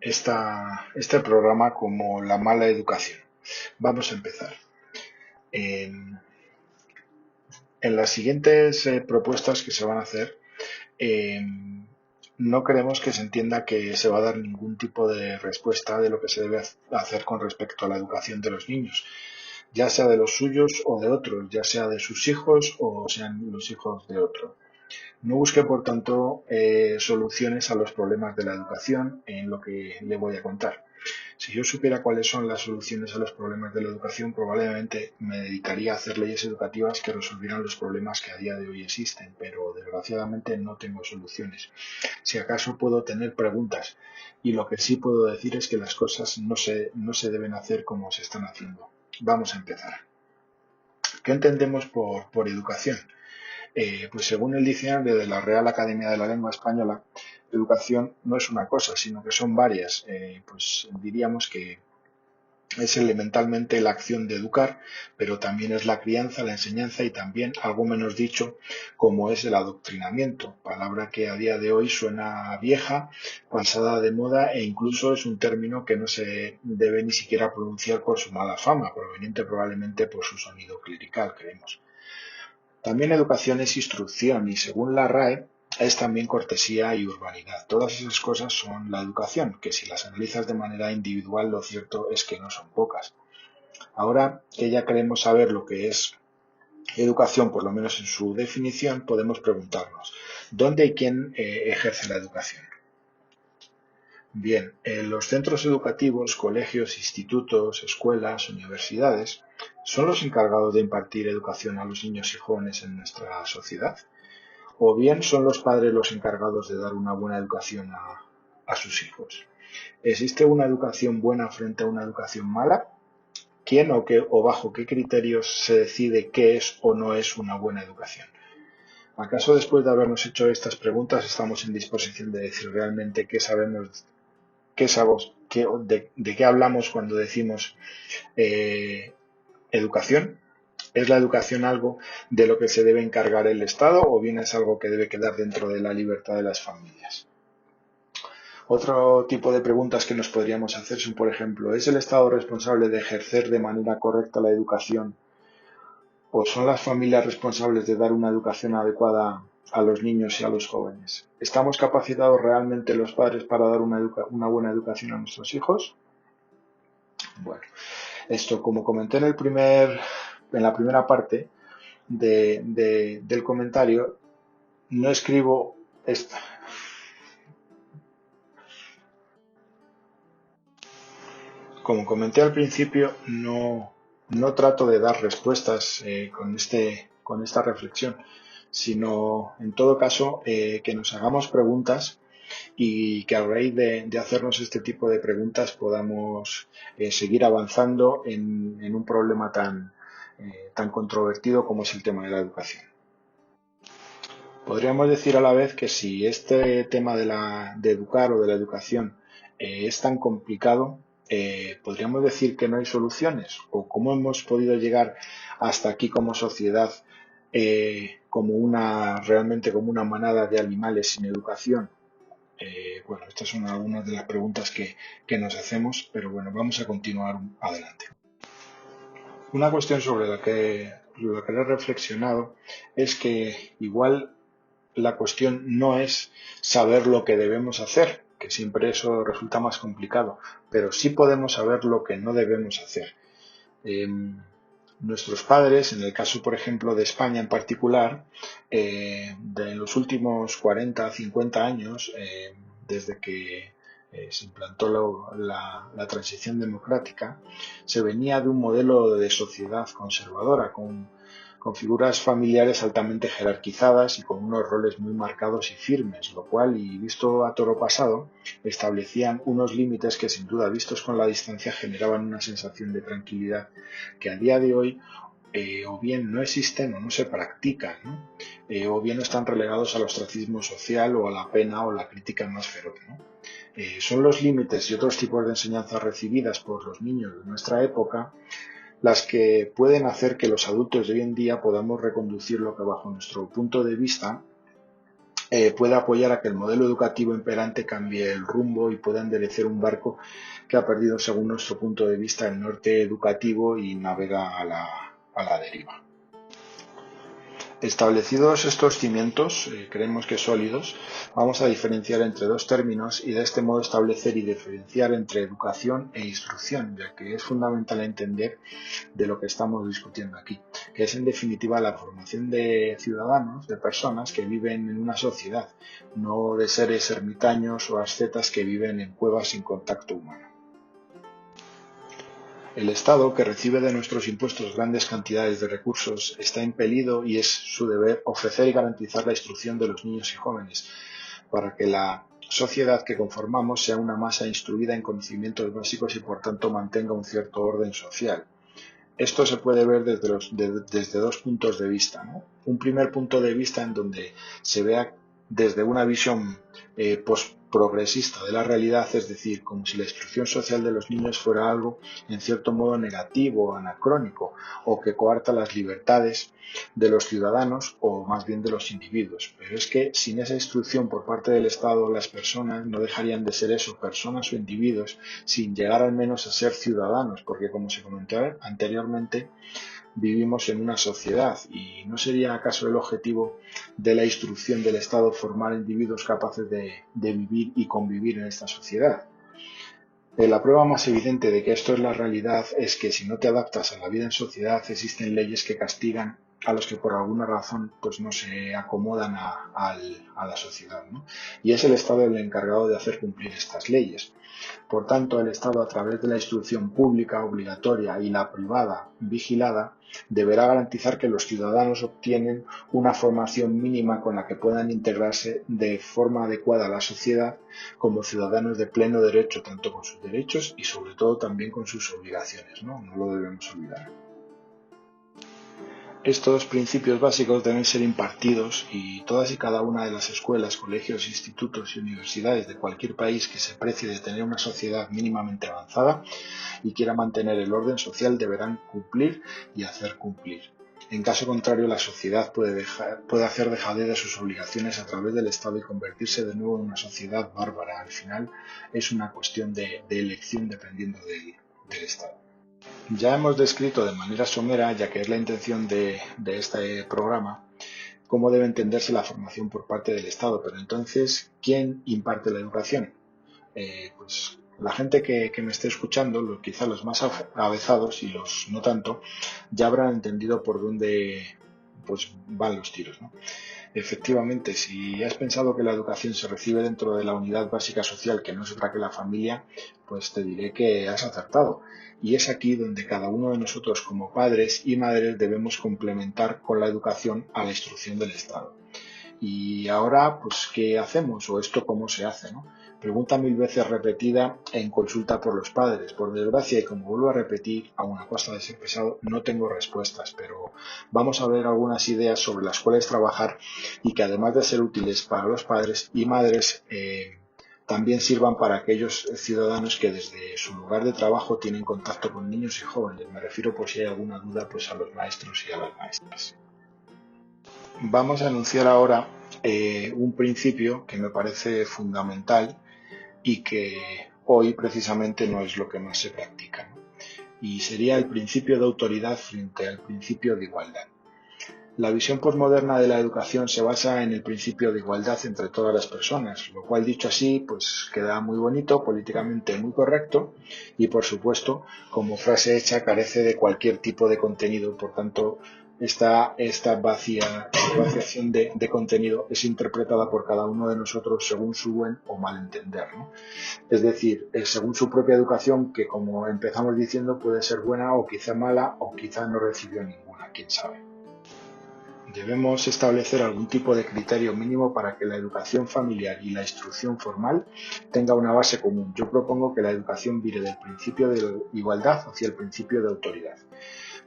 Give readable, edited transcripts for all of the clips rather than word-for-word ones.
este programa como la mala educación. Vamos a empezar. En las siguientes propuestas que se van a hacer, eh, no queremos que se entienda que se va a dar ningún tipo de respuesta de lo que se debe hacer con respecto a la educación de los niños, ya sea de los suyos o de otros, ya sea de sus hijos o sean los hijos de otros. No busque, por tanto, soluciones a los problemas de la educación en lo que le voy a contar. Si yo supiera cuáles son las soluciones a los problemas de la educación, probablemente me dedicaría a hacer leyes educativas que resolvieran los problemas que a día de hoy existen, pero desgraciadamente no tengo soluciones. Si acaso puedo tener preguntas, y lo que sí puedo decir es que las cosas no se deben hacer como se están haciendo. Vamos a empezar. ¿Qué entendemos por educación? Pues según el diccionario de la Real Academia de la Lengua Española, educación no es una cosa, sino que son varias. Pues diríamos que es elementalmente la acción de educar, pero también es la crianza, la enseñanza y también, algo menos dicho, como es el adoctrinamiento, palabra que a día de hoy suena vieja, pasada de moda e incluso es un término que no se debe ni siquiera pronunciar por su mala fama, proveniente probablemente por su sonido clerical, creemos. También educación es instrucción y según la RAE es también cortesía y urbanidad. Todas esas cosas son la educación, que si las analizas de manera individual lo cierto es que no son pocas. Ahora que ya queremos saber lo que es educación, por lo menos en su definición, podemos preguntarnos, ¿dónde y quién ejerce la educación? Bien, los centros educativos, colegios, institutos, escuelas, universidades, ¿son los encargados de impartir educación a los niños y jóvenes en nuestra sociedad? ¿O bien son los padres los encargados de dar una buena educación a sus hijos? ¿Existe una educación buena frente a una educación mala? ¿Quién o bajo qué criterios se decide qué es o no es una buena educación? ¿Acaso después de habernos hecho estas preguntas estamos en disposición de decir realmente qué sabemos, de qué hablamos cuando decimos educación? ¿Es la educación algo de lo que se debe encargar el Estado o bien es algo que debe quedar dentro de la libertad de las familias? Otro tipo de preguntas que nos podríamos hacer son, por ejemplo, ¿es el Estado responsable de ejercer de manera correcta la educación o son las familias responsables de dar una educación adecuada a los niños y a los jóvenes? ¿Estamos capacitados realmente los padres para dar una buena educación a nuestros hijos? Bueno, esto, como comenté en la primera parte del comentario, no escribo esto. Como comenté al principio, no trato de dar respuestas con esta reflexión, sino en todo caso que nos hagamos preguntas y que a raíz de hacernos este tipo de preguntas podamos seguir avanzando en un problema tan controvertido como es el tema de la educación. Podríamos decir a la vez que si este tema de educar o de la educación es tan complicado, podríamos decir que no hay soluciones o cómo hemos podido llegar hasta aquí como sociedad realmente como una manada de animales sin educación. Bueno, estas son algunas de las preguntas que nos hacemos, pero bueno, vamos a continuar adelante. Una cuestión sobre la que he reflexionado es que igual la cuestión no es saber lo que debemos hacer, que siempre eso resulta más complicado, pero sí podemos saber lo que no debemos hacer. Nuestros padres, en el caso, por ejemplo, de España en particular, de los últimos 40, 50 años, desde que se implantó la transición democrática, se venía de un modelo de sociedad conservadora, con figuras familiares altamente jerarquizadas y con unos roles muy marcados y firmes, lo cual, y visto a toro pasado, establecían unos límites que sin duda, vistos con la distancia, generaban una sensación de tranquilidad que a día de hoy o bien no existen o no se practican, ¿no? O bien están relegados al ostracismo social o a la pena o la crítica más feroz, ¿no? Son los límites y otros tipos de enseñanzas recibidas por los niños de nuestra época las que pueden hacer que los adultos de hoy en día podamos reconducir lo que bajo nuestro punto de vista pueda apoyar a que el modelo educativo imperante cambie el rumbo y pueda enderecer un barco que ha perdido, según nuestro punto de vista, el norte educativo y navega a la deriva. Establecidos estos cimientos, creemos que sólidos, vamos a diferenciar entre dos términos y de este modo establecer y diferenciar entre educación e instrucción, ya que es fundamental entender de lo que estamos discutiendo aquí, que es en definitiva la formación de ciudadanos, de personas que viven en una sociedad, no de seres ermitaños o ascetas que viven en cuevas sin contacto humano. El Estado, que recibe de nuestros impuestos grandes cantidades de recursos, está impelido y es su deber ofrecer y garantizar la instrucción de los niños y jóvenes, para que la sociedad que conformamos sea una masa instruida en conocimientos básicos y por tanto mantenga un cierto orden social. Esto se puede ver desde dos puntos de vista, ¿no? Un primer punto de vista en donde se vea desde una visión progresista de la realidad, es decir, como si la instrucción social de los niños fuera algo en cierto modo negativo o anacrónico, o que coarta las libertades de los ciudadanos o más bien de los individuos. Pero es que sin esa instrucción por parte del Estado, las personas no dejarían de ser eso, personas o individuos, sin llegar al menos a ser ciudadanos, porque como se comentó anteriormente, vivimos en una sociedad y ¿no sería acaso el objetivo de la instrucción del Estado formar individuos capaces de vivir y convivir en esta sociedad? La prueba más evidente de que esto es la realidad es que si no te adaptas a la vida en sociedad existen leyes que castigan a los que por alguna razón pues no se acomodan a la sociedad, ¿no? Y es el Estado el encargado de hacer cumplir estas leyes. Por tanto, el Estado, a través de la instrucción pública obligatoria y la privada vigilada, deberá garantizar que los ciudadanos obtienen una formación mínima con la que puedan integrarse de forma adecuada a la sociedad como ciudadanos de pleno derecho, tanto con sus derechos y sobre todo también con sus obligaciones, ¿no? No lo debemos olvidar. Estos principios básicos deben ser impartidos y todas y cada una de las escuelas, colegios, institutos y universidades de cualquier país que se precie de tener una sociedad mínimamente avanzada y quiera mantener el orden social deberán cumplir y hacer cumplir. En caso contrario, la sociedad puede hacer dejadez de sus obligaciones a través del Estado y convertirse de nuevo en una sociedad bárbara. Al final es una cuestión de elección dependiendo del Estado. Ya hemos descrito de manera somera, ya que es la intención de este programa, cómo debe entenderse la formación por parte del Estado. Pero entonces, ¿quién imparte la educación? Pues la gente que me esté escuchando, quizá los más avezados y los no tanto, ya habrán entendido por dónde pues van los tiros, ¿no? Efectivamente, si has pensado que la educación se recibe dentro de la unidad básica social, que no es otra que la familia, pues te diré que has acertado. Y es aquí donde cada uno de nosotros como padres y madres debemos complementar con la educación a la instrucción del Estado. Y ahora, pues, ¿qué hacemos? ¿O esto cómo se hace, no? Pregunta mil veces repetida en consulta por los padres. Por desgracia, y como vuelvo a repetir, aun a costa de ser pesado, no tengo respuestas, pero vamos a ver algunas ideas sobre las cuales trabajar y que además de ser útiles para los padres y madres, también sirvan para aquellos ciudadanos que desde su lugar de trabajo tienen contacto con niños y jóvenes. Me refiero, por si hay alguna duda, pues a los maestros y a las maestras. Vamos a anunciar ahora un principio que me parece fundamental y que hoy precisamente no es lo que más se practica, ¿no? Y sería el principio de autoridad frente al principio de igualdad. La visión posmoderna de la educación se basa en el principio de igualdad entre todas las personas, lo cual dicho así pues queda muy bonito, políticamente muy correcto y por supuesto como frase hecha carece de cualquier tipo de contenido, por tanto esta vaciación de contenido es interpretada por cada uno de nosotros según su buen o mal entender, ¿no? Es decir, según su propia educación que como empezamos diciendo puede ser buena o quizá mala o quizá no recibió ninguna, quién sabe. Debemos establecer algún tipo de criterio mínimo para que la educación familiar y la instrucción formal tenga una base común. Yo propongo que la educación vire del principio de igualdad hacia el principio de autoridad.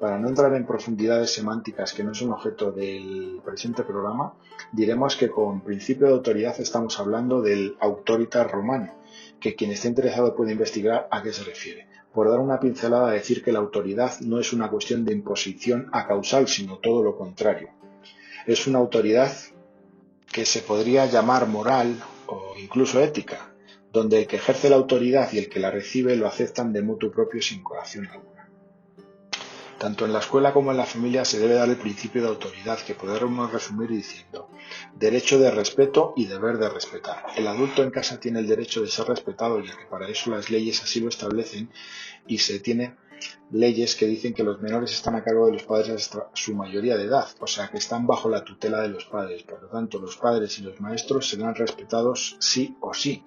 Para no entrar en profundidades semánticas que no son objeto del presente programa, diremos que con principio de autoridad estamos hablando del autoritas romano, que quien esté interesado puede investigar a qué se refiere. Por dar una pincelada, decir que la autoridad no es una cuestión de imposición a causal, sino todo lo contrario. Es una autoridad que se podría llamar moral o incluso ética, donde el que ejerce la autoridad y el que la recibe lo aceptan de motu propio sin coacción alguna. Tanto en la escuela como en la familia se debe dar el principio de autoridad, que podemos resumir diciendo: derecho de respeto y deber de respetar. El adulto en casa tiene el derecho de ser respetado, ya que para eso las leyes así lo establecen, y se tiene leyes que dicen que los menores están a cargo de los padres hasta su mayoría de edad, o sea que están bajo la tutela de los padres. Por lo tanto, los padres y los maestros serán respetados sí o sí.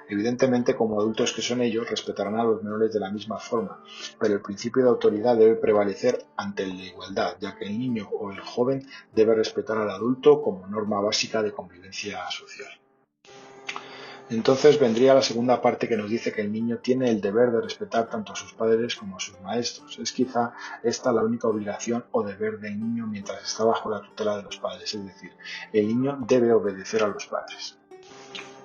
Evidentemente, como adultos que son ellos, respetarán a los menores de la misma forma, pero el principio de autoridad debe prevalecer ante el de igualdad, ya que el niño o el joven debe respetar al adulto como norma básica de convivencia social. Entonces vendría la segunda parte, que nos dice que el niño tiene el deber de respetar tanto a sus padres como a sus maestros. Es quizá esta la única obligación o deber del niño mientras está bajo la tutela de los padres, es decir, el niño debe obedecer a los padres.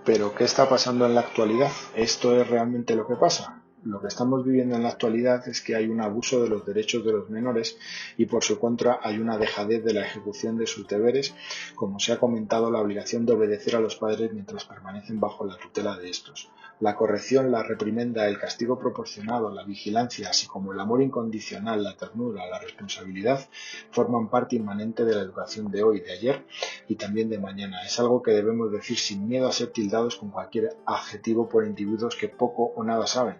Pero, ¿qué está pasando en la actualidad? ¿Esto es realmente lo que pasa? Lo que estamos viviendo en la actualidad es que hay un abuso de los derechos de los menores y, por su contra, hay una dejadez de la ejecución de sus deberes, como se ha comentado, la obligación de obedecer a los padres mientras permanecen bajo la tutela de estos. La corrección, la reprimenda, el castigo proporcionado, la vigilancia, así como el amor incondicional, la ternura, la responsabilidad, forman parte inmanente de la educación de hoy, de ayer y también de mañana. Es algo que debemos decir sin miedo a ser tildados con cualquier adjetivo por individuos que poco o nada saben.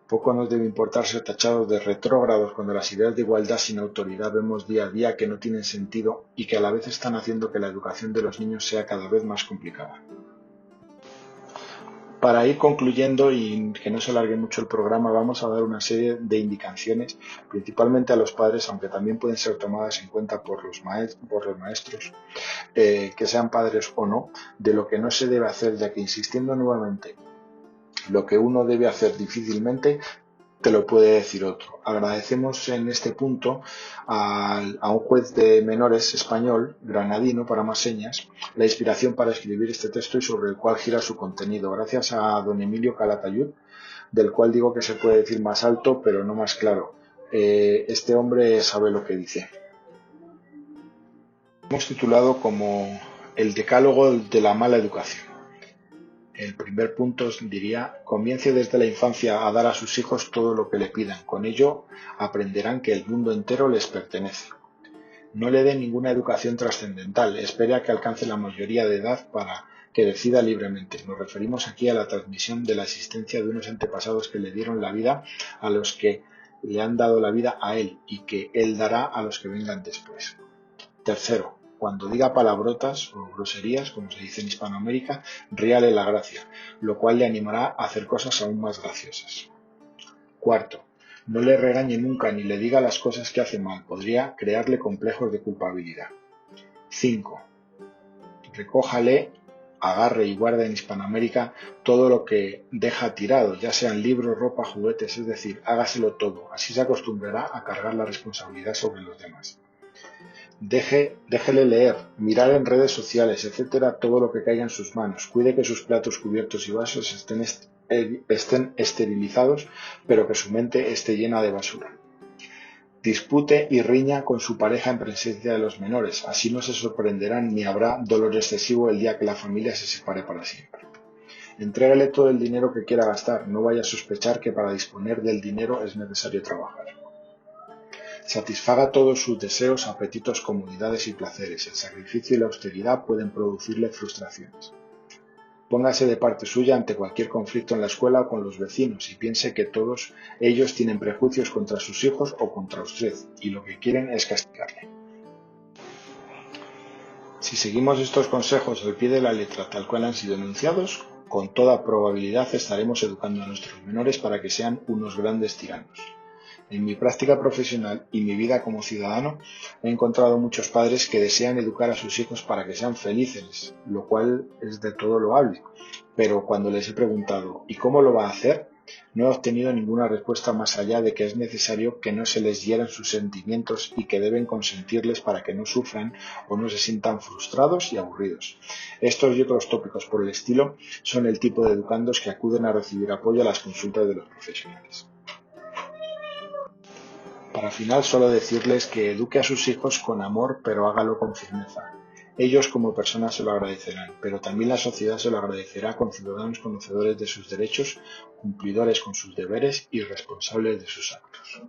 Poco nos debe importar ser tachados de retrógrados cuando las ideas de igualdad sin autoridad vemos día a día que no tienen sentido y que a la vez están haciendo que la educación de los niños sea cada vez más complicada. Para ir concluyendo y que no se alargue mucho el programa, vamos a dar una serie de indicaciones, principalmente a los padres, aunque también pueden ser tomadas en cuenta por los maestros, que sean padres o no, de lo que no se debe hacer, ya que, insistiendo nuevamente, lo que uno debe hacer difícilmente te lo puede decir otro. Agradecemos en este punto a un juez de menores español, granadino para más señas, la inspiración para escribir este texto y sobre el cual gira su contenido. Gracias a don Emilio Calatayud, del cual digo que se puede decir más alto pero no más claro. Este hombre sabe lo que dice. Hemos titulado como el decálogo de la mala educación. El primer punto diría: comience desde la infancia a dar a sus hijos todo lo que le pidan. Con ello aprenderán que el mundo entero les pertenece. No le dé ninguna educación trascendental. Espere a que alcance la mayoría de edad para que decida libremente. Nos referimos aquí a la transmisión de la existencia de unos antepasados que le dieron la vida a los que le han dado la vida a él y que él dará a los que vengan después. Tercero, cuando diga palabrotas o groserías, como se dice en Hispanoamérica, ríale la gracia, lo cual le animará a hacer cosas aún más graciosas. Cuarto, no le regañe nunca ni le diga las cosas que hace mal, podría crearle complejos de culpabilidad. 5. Recójale, agarre y guarde en Hispanoamérica todo lo que deja tirado, ya sean libros, ropa, juguetes, es decir, hágaselo todo, así se acostumbrará a cargar la responsabilidad sobre los demás. Déjele leer, mirar en redes sociales, etcétera, todo lo que caiga en sus manos. Cuide que sus platos, cubiertos y vasos estén esterilizados, pero que su mente esté llena de basura. Dispute y riña con su pareja en presencia de los menores, así no se sorprenderán ni habrá dolor excesivo el día que la familia se separe para siempre. Entrégale todo el dinero que quiera gastar, no vaya a sospechar que para disponer del dinero es necesario trabajar. Satisfaga todos sus deseos, apetitos, comodidades y placeres. El sacrificio y la austeridad pueden producirle frustraciones. Póngase de parte suya ante cualquier conflicto en la escuela o con los vecinos y piense que todos ellos tienen prejuicios contra sus hijos o contra usted y lo que quieren es castigarle. Si seguimos estos consejos al pie de la letra tal cual han sido enunciados, con toda probabilidad estaremos educando a nuestros menores para que sean unos grandes tiranos. En mi práctica profesional y mi vida como ciudadano he encontrado muchos padres que desean educar a sus hijos para que sean felices, lo cual es de todo loable. Pero cuando les he preguntado ¿y cómo lo va a hacer?, no he obtenido ninguna respuesta más allá de que es necesario que no se les hieran sus sentimientos y que deben consentirles para que no sufran o no se sientan frustrados y aburridos. Estos y otros tópicos por el estilo son el tipo de educandos que acuden a recibir apoyo a las consultas de los profesionales. Para final, solo decirles que eduque a sus hijos con amor, pero hágalo con firmeza. Ellos como personas se lo agradecerán, pero también la sociedad se lo agradecerá con ciudadanos conocedores de sus derechos, cumplidores con sus deberes y responsables de sus actos.